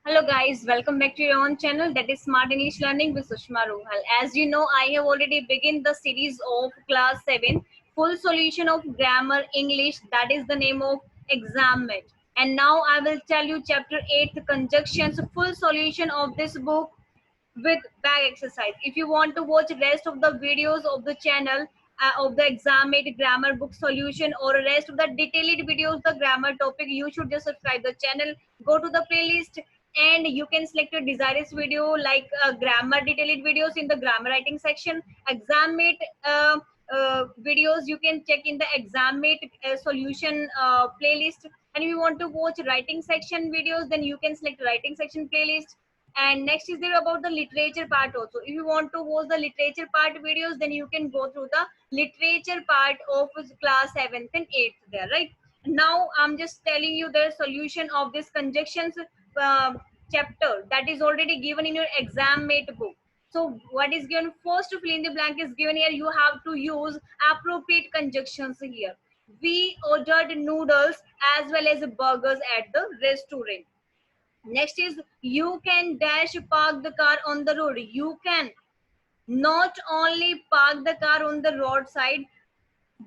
Hello guys, welcome back to your own channel, that is Smart English Learning with Sushma Rohal. As you know, I have already begun the series of class 7 full solution of grammar English, that is the name of exam mate. And now I will tell you chapter 8 the conjunctions full solution of this book with back exercise. If you want to watch rest of the videos of the channel of the exam made grammar book solution or rest of the detailed videos the grammar topic, you should just subscribe the channel, go to the playlist, and you can select your desirous video like grammar detailed videos in the grammar writing section, exam mate videos you can check in the exam mate solution playlist. And if you want to watch writing section videos, then you can select writing section playlist. And next is there about the literature part also. If you want to watch the literature part videos, then you can go through the literature part of class 7th and 8th there, right? Now I'm just telling you the solution of this conjunctions uh, chapter that is already given in your exam mate book. So what is given first to fill in the blank is given here. You have to use appropriate conjunctions here. We ordered noodles as well as burgers at the restaurant. Next is you can dash park the car on the road. You can not only park the car on the roadside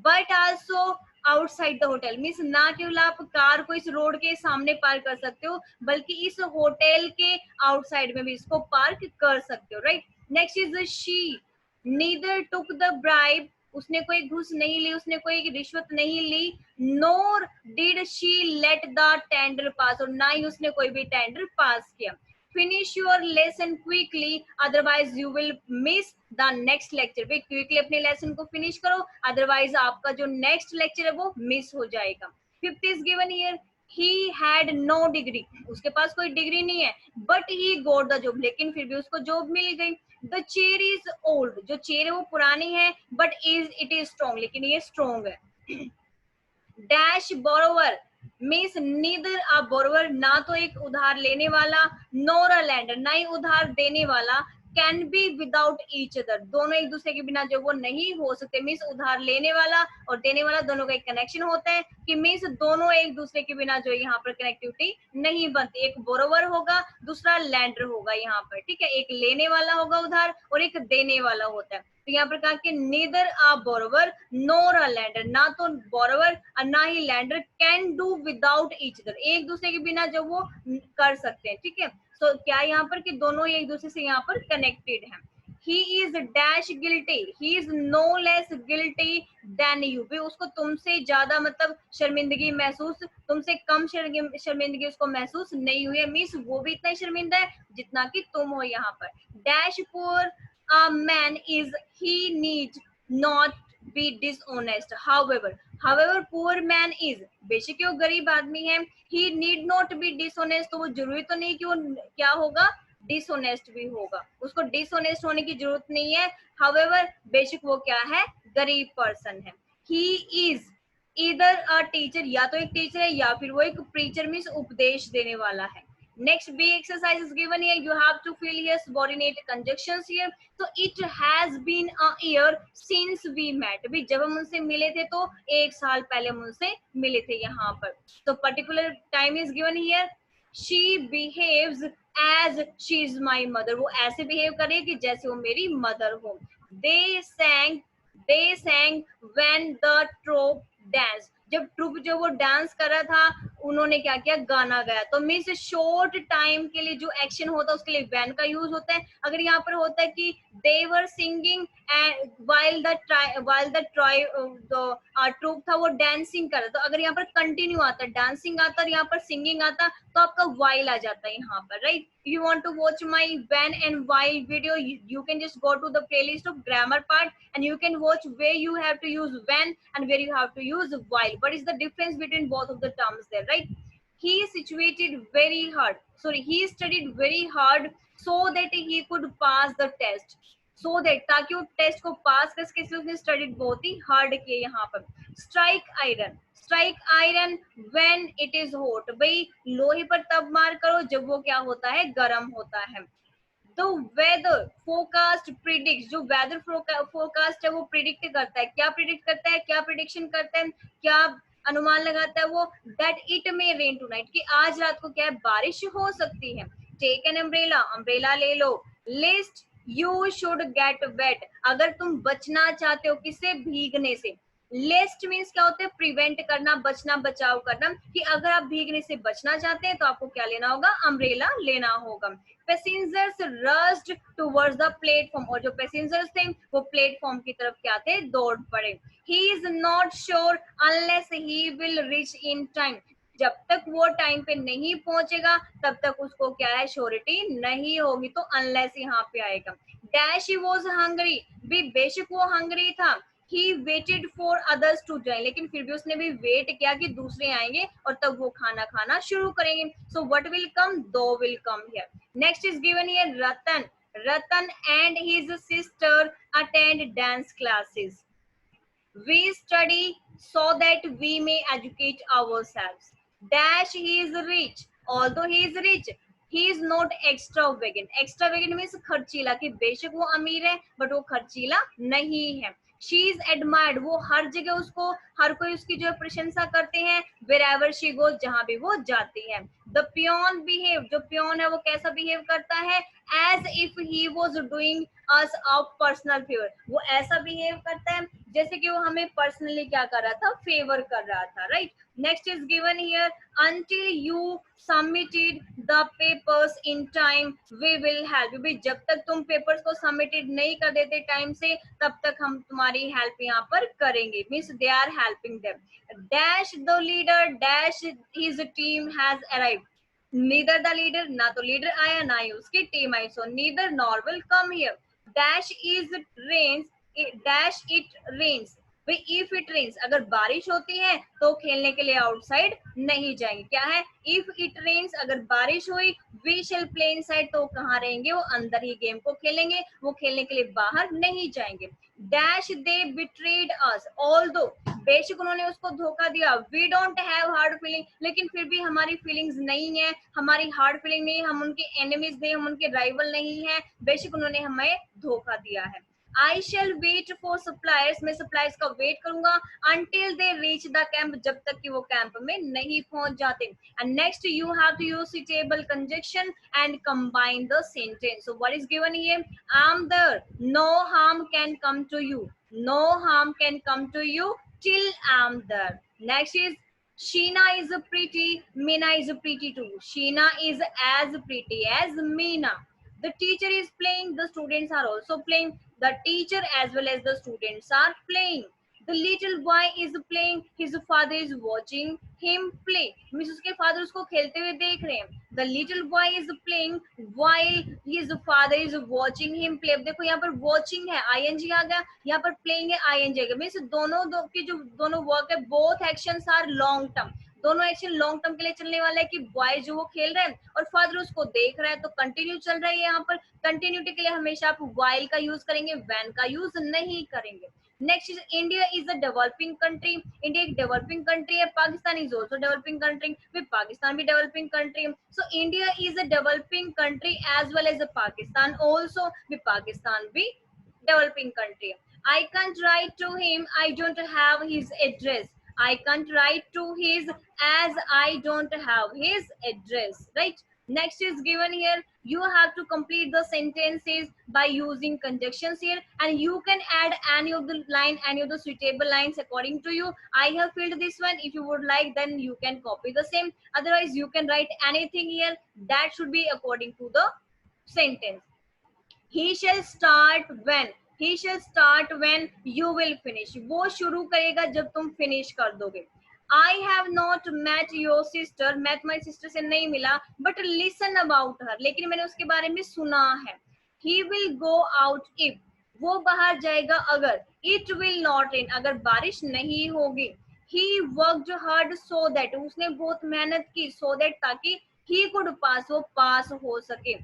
but also outside the hotel means ना केवल आप car को इस road के सामने park कर सकते हो बल्कि इस होटल के आउटसाइड में भी इसको पार्क कर सकते हो, right? Next is she neither took the bribe, उसने कोई घूस नहीं ली, उसने कोई रिश्वत नहीं ली. Nor did she let the tender pass, और ना ही उसने कोई भी टेंडर पास किया. Finish your lesson quickly otherwise you will miss the next lecture. भाई क्विकली अपने लेसन को फिनिश करो, अदरवाइज आपका जो नेक्स्ट लेक्चर है वो मिस हो जाएगा. Fifth is given here he had no degree, उसके पास कोई डिग्री नहीं है but he got the job, लेकिन फिर भी उसको जॉब मिल गई. द चेयर इज ओल्ड, जो चेयर है वो पुरानी है बट इट इज स्ट्रॉन्ग, लेकिन ये स्ट्रॉन्ग है. Dash borrower means neither a borrower, ना तो एक उधार लेने वाला नोर अ लैंडर, ना ही उधार देने वाला. Can be without each other, दोनों एक दूसरे के बिना जो वो नहीं हो सकते. मीन्स उधार लेने वाला और देने वाला दोनों का एक कनेक्शन होता है कि मीन्स दोनों एक दूसरे के बिना जो यहाँ पर कनेक्टिविटी नहीं बनती. एक बोरोवर होगा, दूसरा लैंडर होगा यहाँ पर, ठीक है? एक लेने वाला होगा उधार और एक देने वाला होता है. तो यहाँ पर कहा कि neither a borrower nor a lender, ना तो बोरोवर और ना ही lender can do without each other, एक दूसरे के बिना जो वो कर सकते हैं, ठीक है? तो क्या यहाँ पर कि दोनों एक दूसरे से यहाँ पर कनेक्टेड हैं. He is dash guilty, he is no less guilty than you, भी उसको तुमसे ज्यादा मतलब शर्मिंदगी महसूस, तुमसे कम शर्मिंदगी उसको महसूस नहीं हुई है. मीन्स वो भी इतना ही शर्मिंदा है जितना कि तुम हो यहाँ पर. Dash poor a man is, he need not be dishonest. However poor man is, बेशक वो गरीब आदमी है. he need not be dishonest, तो वो जरूरी तो नहीं कि वो क्या होगा, डिसऑनेस्ट भी होगा. उसको डिसऑनेस्ट होने की जरूरत नहीं है. however बेशक वो क्या है, गरीब पर्सन है. he is either a teacher, या तो एक टीचर है या फिर वो एक प्रीचर मीन्स उपदेश देने वाला है. Next B exercise is given here. You have to fill here subordinate conjunctions here. So it has been a year since we met. अभी जब हम उनसे मिले थे तो एक साल पहले हम उनसे मिले थे यहाँ पर. So particular time is given here. She behaves as she is my mother. वो ऐसे behave करे कि जैसे वो मेरी mother हो. They sang when the troop danced. जब ट्रुप जो वो डांस कर रहा था उन्होंने क्या किया, गाना गाया. तो मीन्स शॉर्ट टाइम के लिए जो एक्शन होता है उसके लिए वैन का यूज होता है. अगर यहाँ पर होता है कि they were singing and while the troupe था वो डांसिंग कर रहा, तो अगर यहाँ पर कंटिन्यू आता, डांसिंग आता और यहाँ पर सिंगिंग आता तो आपका वाइल आ जाता है यहाँ पर, right? If you want to watch my when and while video, you can just go to the playlist of grammar part and you can watch where you have to use when and where you have to use while. What is the difference between both of the terms there, right? He situated very hard, sorry, he studied very hard so that he could pass the test. So that, ताकि वो test को पास कर सके, इसलिए उसने studied बहुत ही hard किया यहाँ पर. Strike iron when it is hot, भाई लोहे पर तब मार करो जब वो क्या होता है, गर्म होता है. द वेदर फोरकास्ट प्रिडिक्ट, जो वेदर फोरकास्ट है वो प्रिडिक्ट करता है. क्या प्रिडिक्ट करता है, क्या प्रिडिक्शन करता है, क्या अनुमान लगाता है वो, that it may rain tonight, कि आज रात को क्या है, बारिश हो सकती है. टेक एन अम्ब्रेला, अम्ब्रेला ले लो। Lest, you should get wet, अगर तुम बचना चाहते हो किससे, भीगने से। लिस्ट मीन्स क्या होता है, प्रिवेंट करना, बचना, बचाव करना, कि अगर आप भीगने से बचना चाहते हैं तो आपको क्या लेना होगा, अम्ब्रेला लेना होगा। Passengers rushed towards the platform, और जो पैसेंजर्स थे वो प्लेटफॉर्म की तरफ क्या थे, दौड़ पड़े। He is not sure unless he will reach in time, जब तक वो टाइम पे नहीं पहुंचेगा तब तक उसको क्या है, श्योरिटी नहीं होगी, तो अनलेस यहाँ पे आएगा। डैश ही वॉज हंग्री, भी बेशक वो हंग्री था। He waited for others to join, लेकिन फिर भी उसने भी वेट किया कि दूसरे आएंगे और तब वो खाना खाना शुरू करेंगे। सो व्हाट विल कम, दो will come here. Next is given here Ratan, Ratan and his sister attend dance classes. We study so that we may educate ourselves. Dash, he is rich. Although he is rich, he is not extravagant. Extravagant means खर्चीला, कि बेशक वो अमीर है but वो खर्चीला नहीं है। She is admired, वो हर जगह उसको, हर कोई उसकी जो प्रशंसा करते हैं। Wherever she goes, जहाँ भी वो जाती है। The peon behave, जो peon है वो कैसा behave करता है, as if he was doing us a personal favor, वो ऐसा behave करता है जैसे कि वो हमें पर्सनली क्या कर रहा था, फेवर कर रहा था, right. Next is given here, until you submitted the papers in time we will help you, जब तक तुम पेपर्स को सबमिटेड नहीं कर देते टाइम से तब तक हम तुम्हारी हेल्प यहाँ पर करेंगे, means they are helping them. Dash the leader, dash his team has arrived, neither the leader, ना तो लीडर आया ना ही उसकी टीम आई, so neither nor will come here। Dash is rains, dash it rains, भाई इफ इट रेन्स, अगर बारिश होती है तो खेलने के लिए आउटसाइड नहीं जाएंगे, क्या है, इफ इट रेन्स, अगर बारिश हुई, वी शैल प्ले इनसाइड, तो कहाँ रहेंगे, वो अंदर ही गेम को खेलेंगे, वो खेलने के लिए बाहर नहीं जाएंगे। Dash they betrayed us, although, बेशक उन्होंने उसको धोखा दिया, we don't have hard feeling, लेकिन फिर भी हमारी फीलिंग्स नहीं है, हमारी हार्ड फीलिंग नहीं, हम उनके एनिमीज नहीं, हम उनके राइवल नहीं है, बेशक उन्होंने हमें धोखा दिया है। I shall wait for suppliers, मैं suppliers का वेट करूंगा until they reach the camp, जब तक कि वो कैंप में नहीं पहुंच जाते। And next you have to use suitable conjunction and combine the sentence. So what is given here? I'm there, no harm can come to you, no harm can come to you till I'm there. Next is Sheena is pretty, Meena is pretty too. Sheena is as pretty as Meena. The teacher is playing, the students are also playing. The teacher as well as the students are playing. The little boy is playing, his father is watching him play, means उसके father उसको खेलते हुए देख रहे हैं। The little boy is playing while his father is watching him play। अब देखो यहाँ पर watching है, ing आ गया, यहाँ पर playing है, ing आ गया, मीन्स दोनों की जो दोनों वर्क है, both actions are long term, दोनों एक्शन लॉन्ग टर्म के लिए चलने वाला है, कि बॉय जो वो खेल रहा है और फादर उसको देख रहा है, तो कंटिन्यू चल रहा है। यहाँ पर कंटिन्यूटी के लिए हमेशा आप वाइल का यूज करेंगे, वैन का यूज नहीं करेंगे। Next is India is a developing country, India एक डेवलपिंग कंट्री है, Pakistan is also developing country, फिर पाकिस्तान भी डेवलपिंग कंट्री है, so India is a developing country as well as Pakistan also, फिर पाकिस्तान भी डेवलपिंग कंट्री है। I can't write to him, I don't have his address, I can't write to his as I don't have his address, right? Next is given here, you have to complete the sentences by using conjunctions here, and you can add any of the line, any of the suitable lines according to you. I have filled this one, if you would like then you can copy the same, otherwise you can write anything here that should be according to the sentence. He shall start when, he shall start when you will finish, वो शुरू करेगा जब तुम finish कर दोगे। I have not met your sister, मैं तुम्हारी sister से नहीं मिला, but listen about her, लेकिन मैंने उसके बारे में सुना है। He will go out if, वो बाहर जाएगा अगर। It will not rain, अगर बारिश नहीं होगी। He worked hard so that, उसने बहुत मेहनत की, so that ताकि he could pass, वो पास हो सके।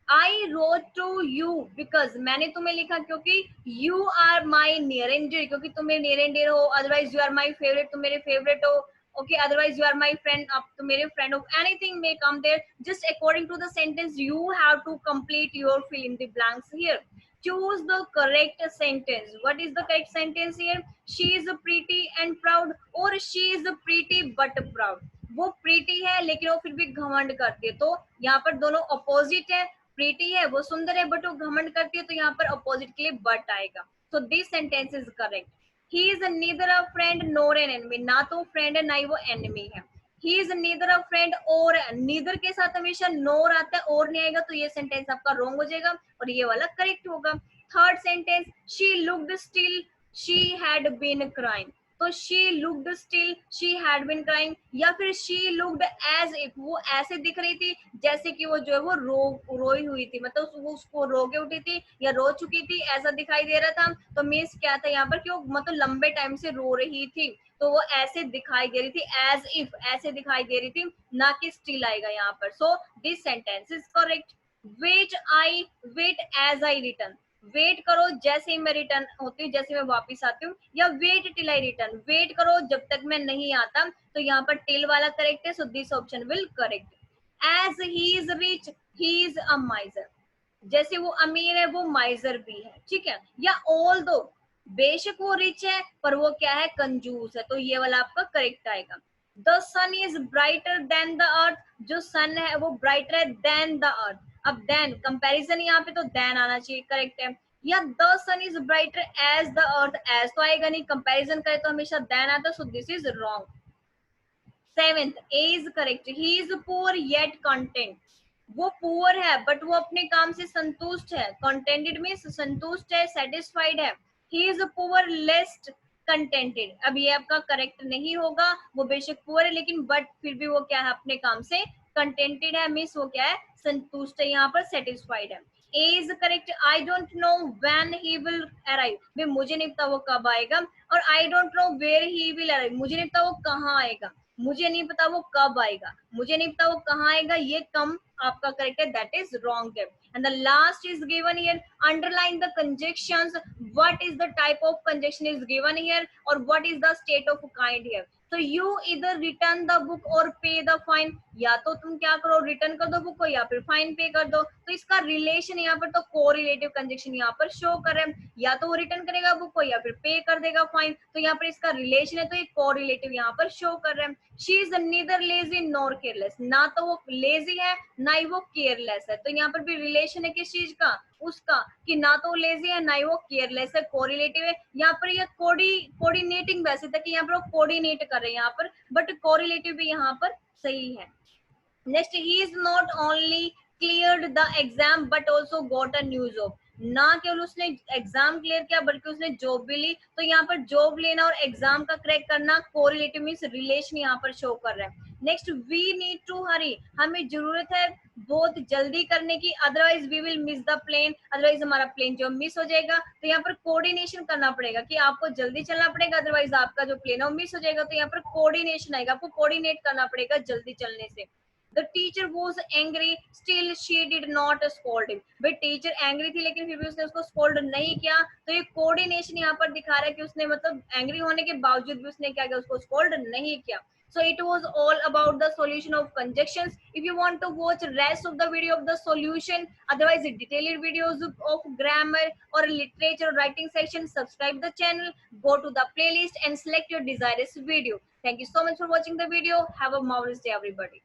I wrote to you because, मैंने तुम्हें लिखा क्योंकि you are my near and dear, क्योंकि तुम मेरे near and dear हो, otherwise you are my favorite, तुम मेरे favorite हो, okay, otherwise you are my friend, अब तुम मेरे friend हो, anything may come there, just according to the sentence you have to complete your fill in the blanks here. Choose the correct sentence. What is the correct sentence here? She is pretty and proud, or she is pretty but proud. वो pretty है लेकिन वो फिर भी घमंड करती है, तो यहाँ पर दोनों अपोजिट है, प्रीटी है वो सुंदर है बट वो घमंड करती है, तो यहाँ पर अपोजिट के लिए बट आएगा। सो this sentence is correct. He is neither a friend NOR an enemy, ना तो फ्रेंड है ना ही वो एनिमी है। He is neither a friend और, नीदर के साथ हमेशा नोर आता है और नहीं आएगा, तो ये सेंटेंस आपका रॉन्ग हो जाएगा और ये वाला करेक्ट होगा। Third sentence, she looked still she had been crying, तो she looked still she had been crying, या फिर शी लुक्ड एज इफ, वो ऐसे दिख रही थी जैसे कि वो जो है वो रोई हुई थी, मतलब वो उसको रो के उठी थी या रो चुकी थी ऐसा दिखाई दे रहा था। तो मीन्स क्या था यहाँ पर कि वो मतलब लंबे टाइम से रो रही थी, तो वो ऐसे दिखाई दे रही थी, एज इफ ऐसे दिखाई दे रही थी, ना कि स्टिल आएगा यहाँ पर। So this sentence is correct. Wait I wait as I return, wait करो जैसे ही मैं रिटर्न होती हूँ, जैसे मैं वापस आती हूँ, या wait till I return, wait करो जब तक मैं नहीं आता, तो यहाँ पर टिल वाला करेक्ट है, so this option will correct. As he is rich he is a miser, जैसे वो अमीर है वो माइजर भी है, ठीक है। या ऑल दो, बेशक वो रिच है पर वो क्या है, कंजूस है, तो ये वाला आपका करेक्ट आएगा। The sun is brighter than the earth, जो सन है वो ब्राइटर है देन द अर्थ, अब देन कंपैरिजन यहाँ पे तो देन आना चाहिए, करेक्ट है। या the sun is brighter as the earth, as तो आएगा नहीं, कंपैरिजन करे तो हमेशा देन आता, so this is wrong. Seventh, A is correct. He is poor yet content, वो पुअर है बट वो अपने काम से संतुष्ट है, कंटेंटेड मीन्स संतुष्ट है, सेटिस्फाइड है। ही इज पुअर लेस्ट कंटेंटेड, अब ये आपका करेक्ट नहीं होगा, वो बेशक पुअर है लेकिन बट फिर भी वो क्या है, अपने काम से कंटेंटेड है, मीन्स वो क्या है, संतुष्ट है, यहाँ पर सेटिस्फाइड है। A is correct. I don't know when he will arrive, भाई मुझे नहीं पता वो कब आएगा, और I don't know where he will arrive, मुझे नहीं पता वो कहाँ आएगा, मुझे नहीं पता वो कब आएगा, मुझे नहीं पता वो कहाँ आएगा, ये कम आपका करेक्ट है, दैट इज रॉन्ग है। And the last is given here, underline the conjunctions, what is the type of conjunction is given here और what is the state of kind here. तो यू इधर रिटर्न द बुक और pay the fine, या तो तुम क्या करो, return कर दो बुक को या फिर फाइन पे कर दो, तो इसका रिलेशन यहाँ पर तो कोरिलेटिव कंजक्शन यहाँ पर शो कर रहे हैं, या तो वो रिटर्न करेगा बुक को या फिर पे कर देगा फाइन, तो यहाँ पर इसका रिलेशन है, तो ये कोरिलेटिव यहाँ पर शो कर रहे हैं। She is neither lazy nor careless, ना तो वो लेजी है ना ही वो केयरलेस है, तो यहाँ पर भी रिलेशन है किस चीज का, उसका, कि ना तो वो लेजी है ना ही वो केयरलेस है, कोरिलेटिव है। यहाँ पर ये कोऑर्डिनेटिंग वैसे था कि यहाँ पर वो कोऑर्डिनेट कर रहे हैं यहाँ पर, बट कोरिलेटिव भी यहाँ पर सही है। Next, he is not only cleared the exam but also got a new job, ना केवल उसने एग्जाम क्लियर किया बल्कि उसने जॉब भी ली, तो यहाँ पर जॉब लेना और एग्जाम का क्रैक करना कोरिलेटिव मींस रिलेशन यहाँ पर शो कर रहा है। Next, we need to hurry, हमें जरूरत है बहुत जल्दी करने की, otherwise we will miss the plane, otherwise हमारा प्लेन जो मिस हो जाएगा, तो यहाँ पर कोऑर्डिनेशन करना पड़ेगा कि आपको जल्दी चलना पड़ेगा, अदरवाइज आपका जो प्लेन है वो मिस हो जाएगा, तो यहाँ पर कोऑर्डिनेशन आएगा, आपको कोऑर्डिनेट करना पड़ेगा जल्दी चलने से। The teacher was angry, still she did not scold him. भाई टीचर एंग्री थी लेकिन फिर भी उसने उसको स्कोल्ड नहीं किया, तो ये कोऑर्डिनेशन यहाँ पर दिखा रहा है कि उसने मतलब एंग्री होने के बावजूद भी उसने क्या किया, उसको स्कोल्ड नहीं किया। So it was all about the solution of conjunctions. If you want to watch rest of the video of the solution, otherwise detailed videos of grammar or literature writing section, subscribe the channel, go to the playlist and select your desirous video. Thank you so much for watching the video. Have a marvelous day, everybody.